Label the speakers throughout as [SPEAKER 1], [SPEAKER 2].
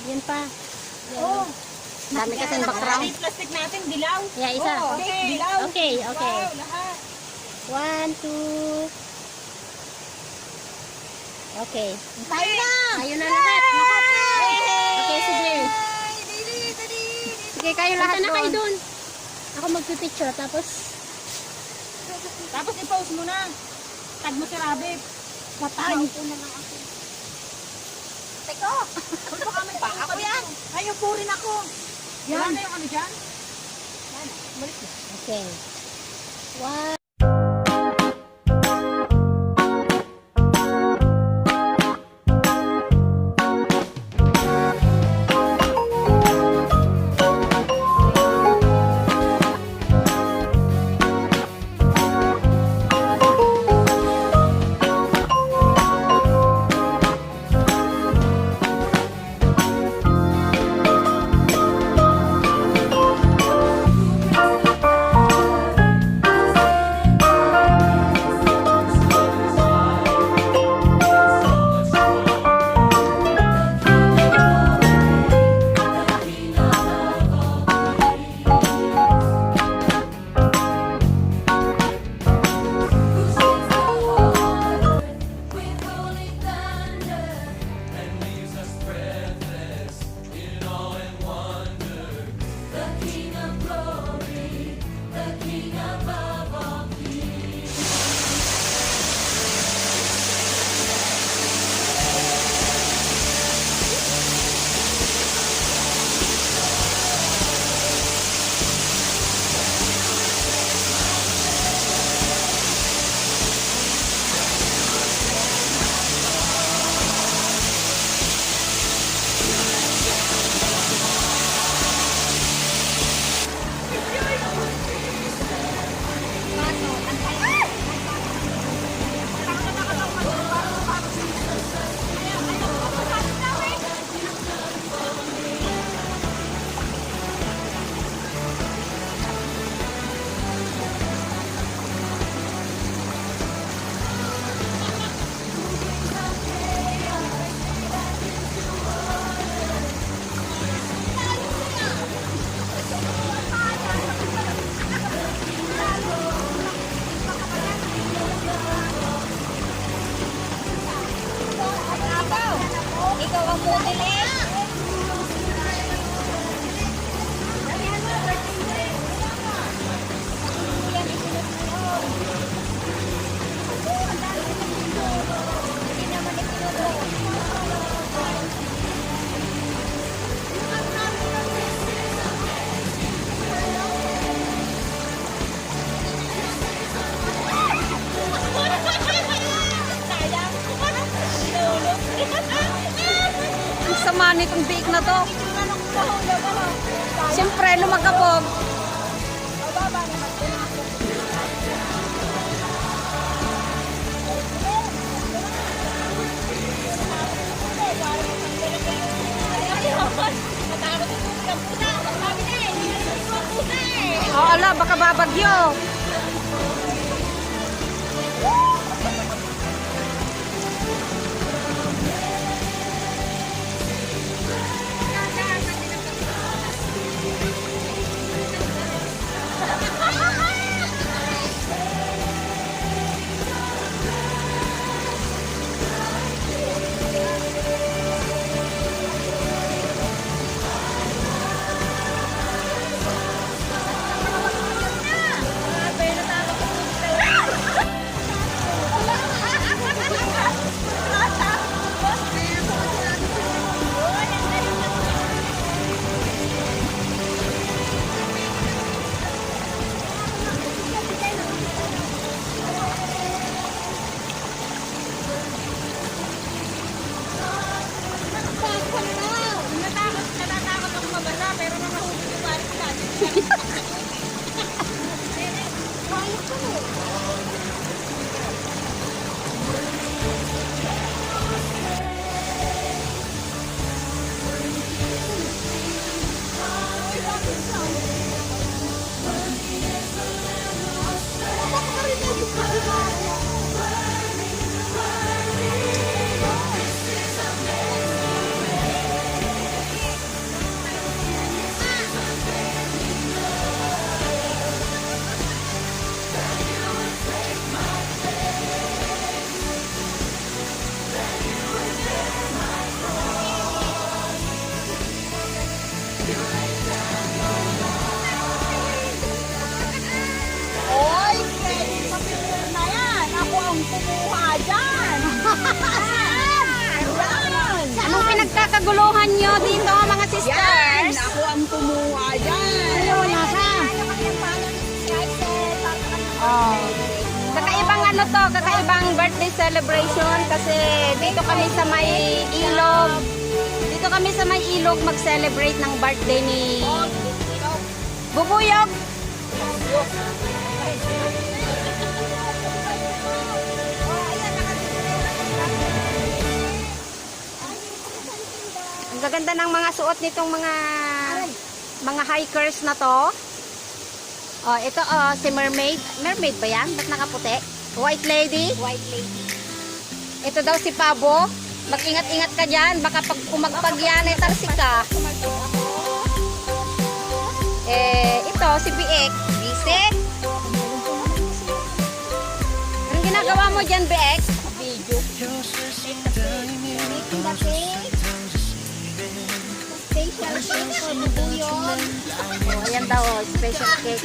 [SPEAKER 1] Yan pa.
[SPEAKER 2] Oh.
[SPEAKER 1] Dami kasi ng background.
[SPEAKER 2] Yung plastic natin, dilaw.
[SPEAKER 1] Yeah, isa.
[SPEAKER 2] Oh, okay. Dilaw.
[SPEAKER 1] Okay, okay.
[SPEAKER 2] Wow, lahat.
[SPEAKER 1] 1, 2. Okay.
[SPEAKER 2] Tayo na!
[SPEAKER 1] Tayo na lahat. Okay, sige. Sige, kayo lahat na kayo doon. Ako magpipicture, tapos
[SPEAKER 2] i-post mo na. Tag mo si Rabbit.
[SPEAKER 1] patay.
[SPEAKER 2] Maupo na lang ako. Teko! Ano kami pa? Ako yan. Ay, upo rin ako. Yan. Wala na yung ano dyan? Yan. Balik mo.
[SPEAKER 1] Okay. 1.
[SPEAKER 2] Ikaw ang model eh.
[SPEAKER 1] Sama nitong biik na to. Siyempre, lumagabog. Oh, ala, baka babagyo.
[SPEAKER 3] pinagkakaguluhan nyo dito, mga
[SPEAKER 2] Yan!
[SPEAKER 3] sisters?
[SPEAKER 2] Ako ang kumuha dyan!
[SPEAKER 1] Wala ka.
[SPEAKER 3] Oh. Kakaibang ano to, kakaibang birthday celebration kasi dito kami sa may ilog. Dito kami sa may ilog mag-celebrate ng birthday ni Bubuyog. Ang gaganda ng mga suot nitong mga hikers na to. Oh, ito si mermaid. Mermaid ba yan? Ba't nakaputi? White lady.
[SPEAKER 1] White lady.
[SPEAKER 3] Ito daw si Pabo. Mag-ingat-ingat ka dyan. Baka pag umagpag yan, ay talsik ka. Ito si Biek. Bisik. Anong ginagawa mo dyan, Biek? Video.
[SPEAKER 1] Special cake for bubuyog.
[SPEAKER 3] Oh, ayan daw, special cake.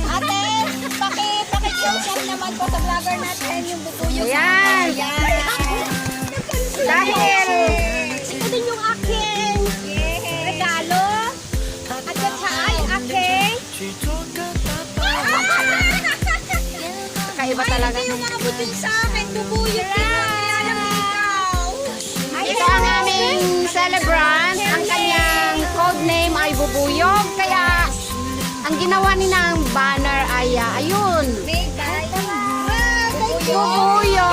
[SPEAKER 1] Ate, paki-share naman po sa vlogger natin yung bubuyog.
[SPEAKER 3] Ayan. Dahil
[SPEAKER 1] Ito din yung aking regalo. At saka ay aking
[SPEAKER 3] kakaiba talaga.
[SPEAKER 1] yung abutin sa akin, bubuyog.
[SPEAKER 3] Ito ang aming celebrant. Ang kanyang code name ay Bubuyog. Kaya ang ginawa ni ng banner ay ayun. Bubuyog.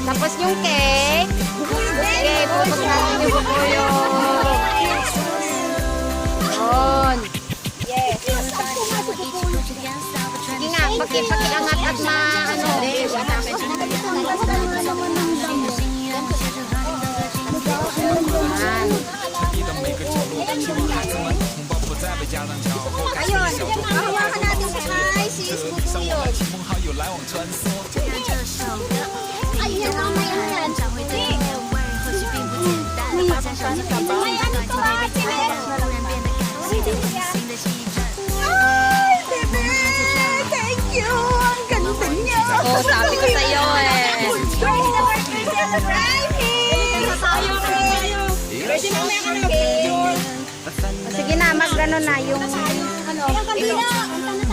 [SPEAKER 3] Tapos yung cake. Okay, pupot natin yung bubuyog. Yun. Sige nga, pakiangat at ano.
[SPEAKER 1] Ayun, hawakan natin kay sis bubuyog. Ayun, may ano yan. May ano to ha, Ay, bebe! Thank you! Ang ganda niya!
[SPEAKER 3] Oh, sabi ko sa'yo eh.
[SPEAKER 1] Ready na birthday celebrate!
[SPEAKER 2] Pwede mamaya ka na mag-picture.
[SPEAKER 3] Sige na, mag-ano na yung
[SPEAKER 1] Ano? Yung kandila!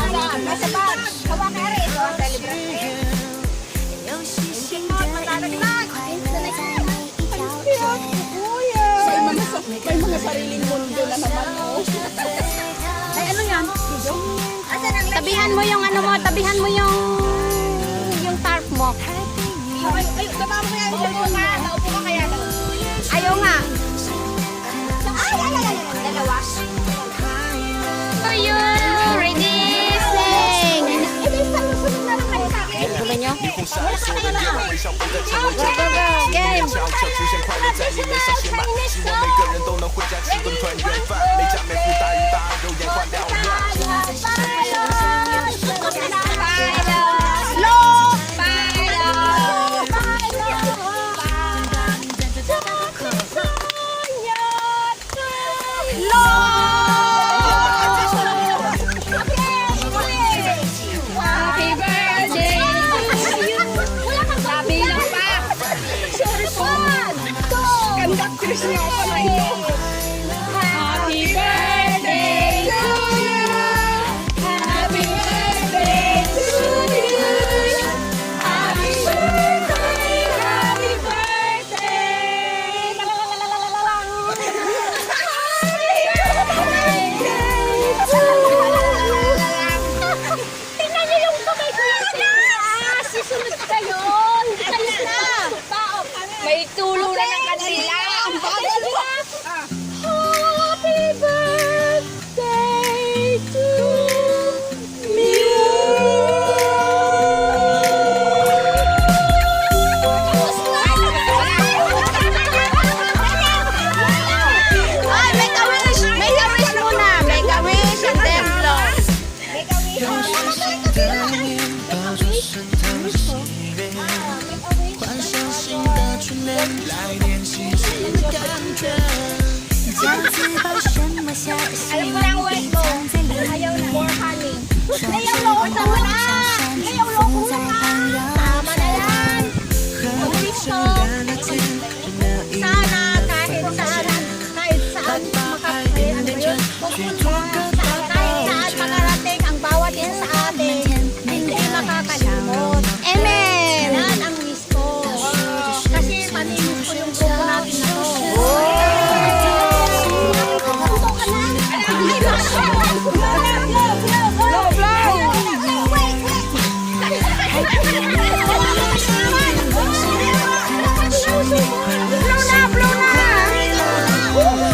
[SPEAKER 1] Saan? Nasa bag! Hawakan ka rin! Ito, celebrate!
[SPEAKER 2] May mga sariling mundo na naman.
[SPEAKER 1] Ay, ano yan? Asan ang
[SPEAKER 3] tabihan mo yung ano mo, tabihan mo yung tarp mo.
[SPEAKER 2] Ay, tama mo yan. Naupo ka kaya.
[SPEAKER 3] Ayaw nga.
[SPEAKER 1] Ay, dalawa.
[SPEAKER 3] For you, ready, sing.
[SPEAKER 1] Ito yung sunod na lang kayo sa akin.
[SPEAKER 3] Tuloy nyo.
[SPEAKER 1] Wala ka kayo na.
[SPEAKER 3] Go, go, go. Game. Happy birthday.
[SPEAKER 1] Wala kang sabi lang pa.
[SPEAKER 2] Conductors niya ako na ito.
[SPEAKER 3] Happy birthday to you. Happy birthday to you. Happy birthday, happy birthday.
[SPEAKER 1] Tingnan niyo yung kamay ko yung susunod kayo. Hindi kayo na.
[SPEAKER 3] May tulo na ng kandila.
[SPEAKER 1] Ang bagal nila. Happy birthday to me.
[SPEAKER 3] Ay, make a wish. Make a wish muna. Make a wish and then blow. Blow na!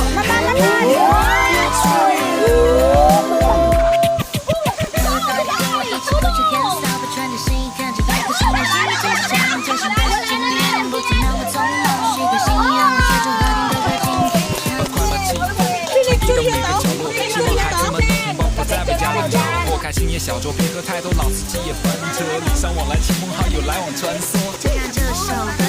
[SPEAKER 4] Picture niya to? Picture niya to? 在北家兰州，我开星夜小酌，别喝太多，老司机也分车，礼尚往来，亲朋好友来往穿梭。
[SPEAKER 5] 就让这首歌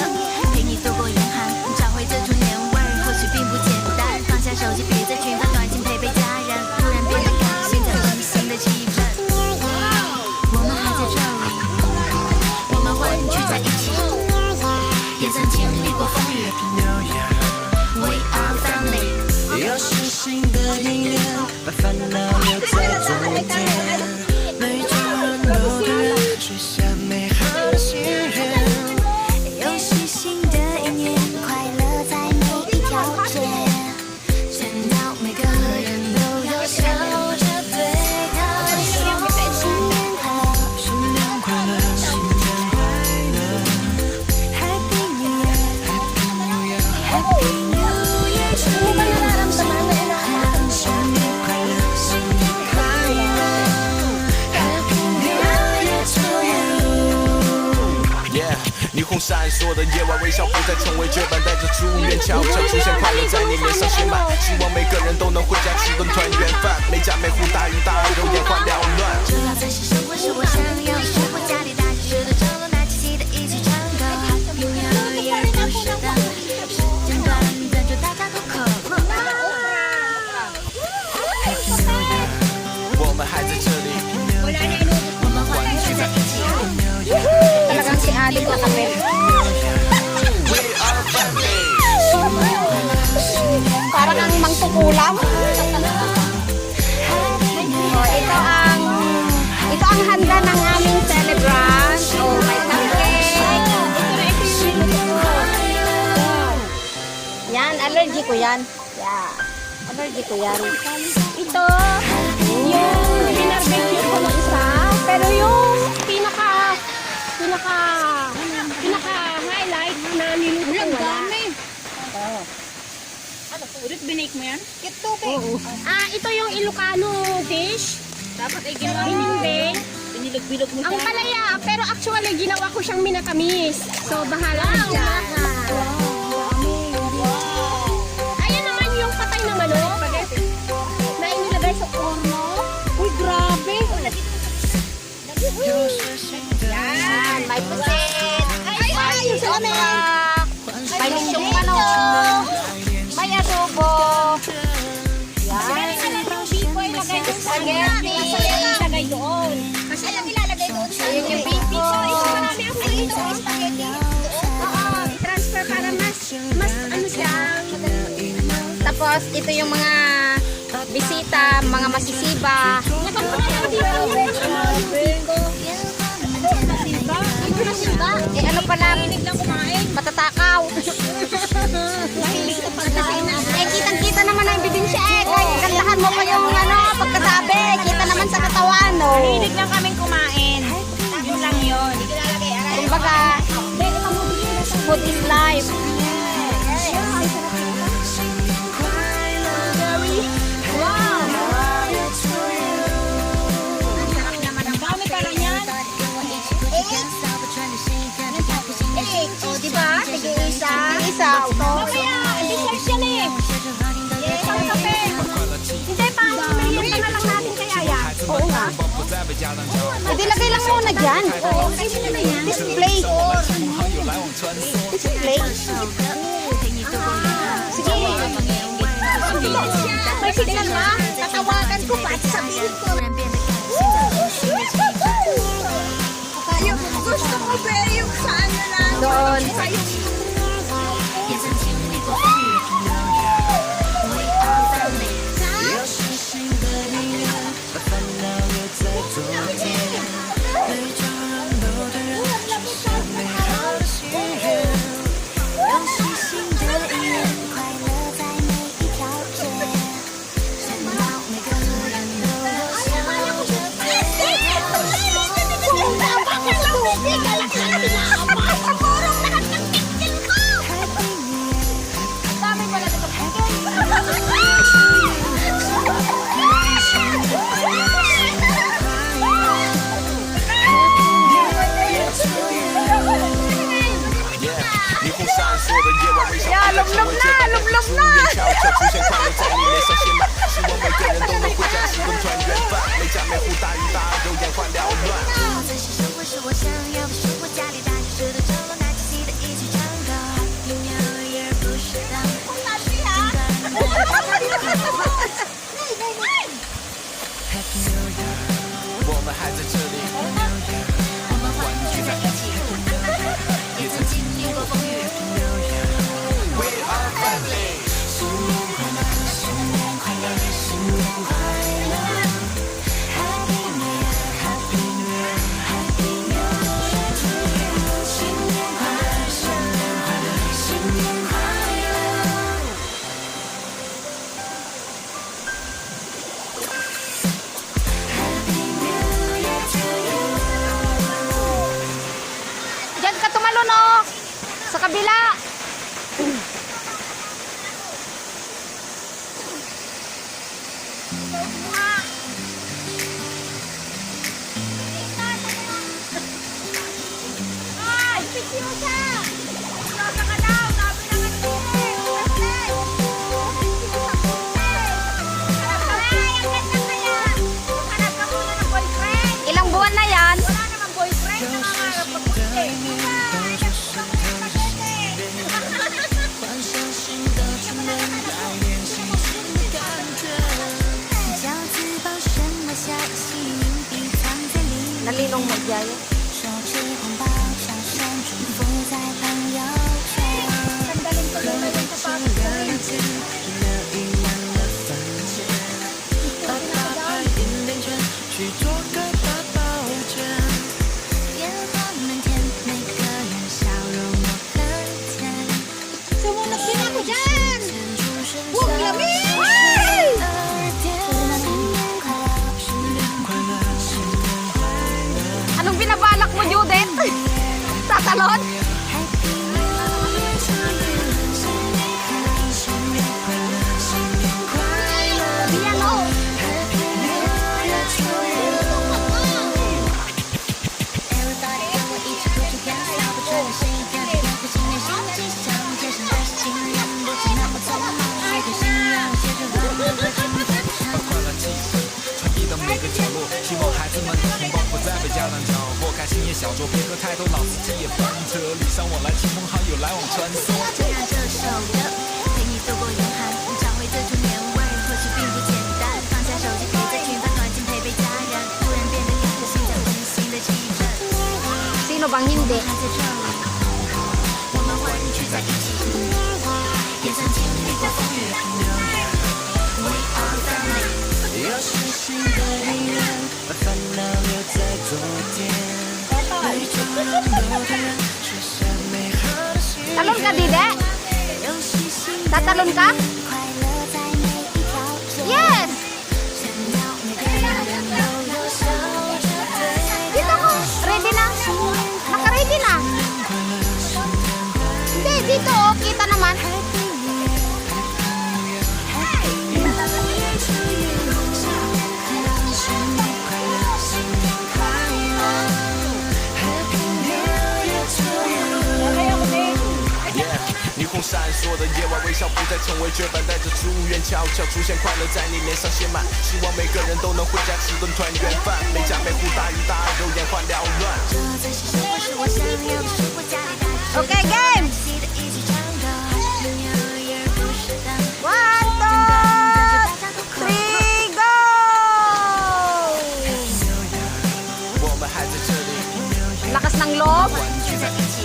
[SPEAKER 5] 陪你度过严寒，找回这童年味儿，或许并不简单。放下手机，别再群发短信，陪陪家人，突然变得感性，在温馨的气氛。我们还在这里，我们会聚在一起，也曾经历过风雨。We are family。
[SPEAKER 6] 又是新的一年，把烦恼留在昨天。每个人都对人许下美好的心愿。
[SPEAKER 5] 又是新的一年，快乐在每一条街，见到每个人都要笑着对他说新年快乐，
[SPEAKER 6] 新年快乐，新年快乐
[SPEAKER 5] Happy New Year，Happy New Year，Happy New Year to you。
[SPEAKER 6] 新年快乐，新年快乐
[SPEAKER 5] Happy New Year to you。
[SPEAKER 7] Yeah， 霓虹闪烁的夜晚，微笑不再成为绝版，带着祝愿悄悄出现，快乐在你脸上写满。希望每个人都能回家吃顿团圆饭，每家每户大鱼大肉，眼花缭乱。
[SPEAKER 5] 就让这些生活是我想要的生活，家里大家学的角落，拿起吉他一起唱歌。Happy New Year， 不舍得时间短暂，就大家都可乐。Happy New Year，
[SPEAKER 7] 我们还在这里，
[SPEAKER 5] 我们欢聚在一起。
[SPEAKER 3] Talagang si Ate kakapit.
[SPEAKER 7] We are family。
[SPEAKER 3] Parang ang mangtukulam. Ito ang handa ng aming celebrant. Oh, may cupcake. Yan, allergy ko yan. Yeah. Allergy ko yan. Ito, yung binarbecue ko ng isa. Pero yung pinaka-highlight na niluto ko wala.
[SPEAKER 2] Ulit binake mo yan?
[SPEAKER 3] Ito yung Ilocano dish.
[SPEAKER 2] Dapat ay ginawa mo.
[SPEAKER 3] Binimbing.
[SPEAKER 2] Binilag-bilog mo
[SPEAKER 3] Ang
[SPEAKER 2] siya.
[SPEAKER 3] palaya, pero actually ginawa ko siyang minatamis. So, bahala ka dyan. Ayan naman yung patay na manok. Na inilagay sa orno.
[SPEAKER 2] Uy, grabe.
[SPEAKER 3] Yan, may pusit. May sumak. May lisyong manok. May adobo. Yan. Spaghetti.
[SPEAKER 1] Ilalagay doon. Kasi lang ilalagay doon sa
[SPEAKER 3] Ayun yung biko.
[SPEAKER 1] marami ang dito ang spaghetti.
[SPEAKER 3] Oo, i-transfer para mas ano siya. Tapos, ito yung mga bisita, mga masisiba. Eh, ano pala? Matatakaw. Eh, kitang-kita naman ang ebidensya eh. Kahit kantahan mo pa yung ano, pagkasabi. Kita naman sa katawan, no?
[SPEAKER 2] Hilig lang kaming kumain. Yun lang yun.
[SPEAKER 3] Kumbaga, food is life.
[SPEAKER 2] Ang dami pala niyan.
[SPEAKER 1] O, di ba? Tig-isa.
[SPEAKER 3] Isa, ito.
[SPEAKER 1] Mamaya, dessert yan eh. Isang kape. Hindi, pang-merienda na lang natin kaya yan.
[SPEAKER 3] Oo nga.
[SPEAKER 4] 不在北家兰州，
[SPEAKER 3] Pwede lagay lang muna dyan. Display.
[SPEAKER 4] 亲朋好友来往穿梭。
[SPEAKER 3] Display.
[SPEAKER 5] Sige.
[SPEAKER 1] May signal ba? Tatawagan ko pa at sabihin ko. Gusto ko ba yung sa ano lang?
[SPEAKER 3] Doon.
[SPEAKER 5] 也曾经历过风雨。We are family。
[SPEAKER 6] 又是新的一年，把烦恼留在昨天。每个人都对人许下美好的心愿。
[SPEAKER 5] 又是新的一年，快乐在每一条街，见到每个人都有笑着对他说。
[SPEAKER 1] Purong lahat ng pixel ko!
[SPEAKER 2] Dami pala dito.
[SPEAKER 7] Yeah，霓虹闪烁的夜晚，微笑不再成为绝版，带着祝愿悄悄出现，快乐在你脸上写满。希望每个人都能回家吃顿团圆饭，每家每户大鱼大肉，眼花缭乱。
[SPEAKER 5] 最喜生活是我想要的生活，家里大小事的角落，拿起记得一起唱歌。Happy New Year 不适当。
[SPEAKER 7] 我们还在这里，
[SPEAKER 5] 我们欢聚在一起，也曾经历过风雨。
[SPEAKER 7] We are family。
[SPEAKER 5] 新年快乐，新年快乐，新年快乐。Happy New Year，Happy New Year，Happy New Year to you。新年快乐，新年快乐，新年快乐。 Happy New Year to you。
[SPEAKER 3] Diyan ka tumalon, oh. Sa kabila.
[SPEAKER 1] Ay, picture! Picture ka daw! Sabi na nga dito eh! Picture sa puti! Ay, ang ganda kaya! Hanap ka muna ng boyfriend!
[SPEAKER 3] Ilang buwan na yan?
[SPEAKER 1] Wala namang boyfriend! Nangangarap ka puti! Ay, nagsusunod ka kasi!
[SPEAKER 6] 换上新的出门，来点新鲜的感觉。
[SPEAKER 5] 饺子包什么消息？隐藏在里面。
[SPEAKER 3] Nalinong magyaya.
[SPEAKER 5] 手持红包，掌声祝福在朋友圈。
[SPEAKER 6] 是两字，热溢满了房间。把大牌点点圈，去做个大保健。
[SPEAKER 5] 烟火满天，每个人笑容都很甜。
[SPEAKER 1] Sumunod din ako dyan!
[SPEAKER 5] 牵出生
[SPEAKER 1] Huwag
[SPEAKER 5] 肖
[SPEAKER 1] lamig!
[SPEAKER 5] 耳点。新年快乐，新年快乐，新年快乐。
[SPEAKER 3] Anong binabalak mo, Judith? Tatalon?
[SPEAKER 5] Happy New Year to you。新年快乐，新年快乐，新年快乐。
[SPEAKER 3] Yan, oh.
[SPEAKER 5] Happy New Year to you。Everybody 跟我一起出去干扫，不穿的新衣干的干，新年新气象，街上的是情人，不曾那么匆忙，许个心愿，写着我们的心愿。
[SPEAKER 4] 把快乐气氛传递到每个角落，希望孩子们的红包不再被家长缴获，开心也小酌，别喝太多，老司机也翻车，礼尚往来，亲朋好友来往穿梭。
[SPEAKER 5] 就让这首歌陪你度过严寒，找回这种年味儿，或许并不简单。放下手机，别再群发短信陪陪家人，突然变得开心在温馨的气氛。
[SPEAKER 3] Sino bang hindi?
[SPEAKER 5] 还在这里，我们欢聚在一起，也曾经历过风雨。We are family。
[SPEAKER 6] 又是新的一年，把烦恼留在昨天。对着热闹的人许下美好的心愿。
[SPEAKER 3] Talon ka, Dide?
[SPEAKER 5] 又是新的
[SPEAKER 3] Tatalon ka?
[SPEAKER 5] 快乐在每一条街。
[SPEAKER 3] Yes!
[SPEAKER 5] 想要每个人都有笑着对。
[SPEAKER 3] Dito ko. Ready na. Naka-ready na. Hindi, dito, oh. Kita naman.
[SPEAKER 5] Happy New Year to you。新年快乐，新年快乐，新年快乐。Happy New Year to you。
[SPEAKER 7] Yeah，霓虹闪烁的夜晚，微笑不再成为绝版，带着祝愿悄悄出现，快乐在你脸上写满。希望每个人都能回家吃顿团圆饭，每家每户大鱼大肉，眼花缭乱。
[SPEAKER 5] 这最喜生活是我想要的生活，家里大小事
[SPEAKER 3] Okay, game!
[SPEAKER 5] 记得一起唱歌。Happy New Year 不适当。
[SPEAKER 3] 1, 2, 3, go!
[SPEAKER 7] 我们还在这里，
[SPEAKER 3] Lakas ng loob.
[SPEAKER 7] 欢聚在一起。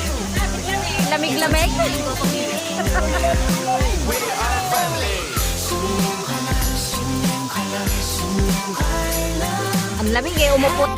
[SPEAKER 3] Lamig-lamig.
[SPEAKER 7] We are family。
[SPEAKER 5] 新年快乐，新年快乐，新年快乐。
[SPEAKER 3] Ang lamig eh, umupot.